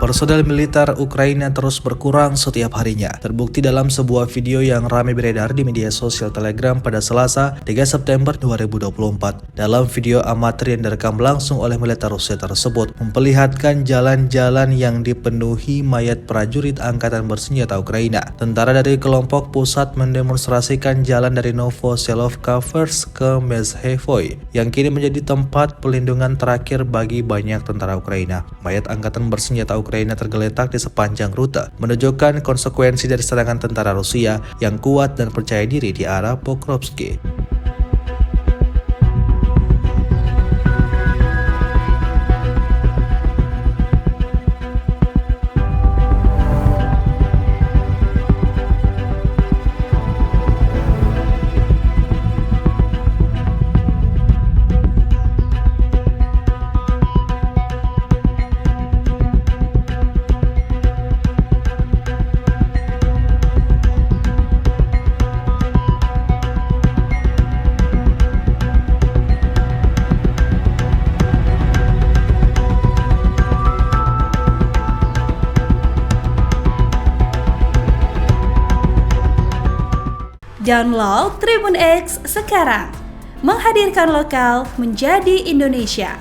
Personel militer Ukraina terus berkurang setiap harinya. Terbukti dalam sebuah video yang ramai beredar di media sosial Telegram pada Selasa, 3 September 2024. Dalam video amatir yang direkam langsung oleh militer Rusia tersebut, memperlihatkan jalan-jalan yang dipenuhi mayat prajurit angkatan bersenjata Ukraina. Tentara dari kelompok pusat mendemonstrasikan jalan dari Novoselovka First ke Mezhevoy, yang kini menjadi tempat pelindungan terakhir bagi banyak tentara Ukraina. Mayat angkatan bersenjata Ukraina tergeletak di sepanjang rute, menunjukkan konsekuensi dari serangan tentara Rusia yang kuat dan percaya diri di arah Pokrovsky. Download Tribun X sekarang, menghadirkan lokal menjadi Indonesia.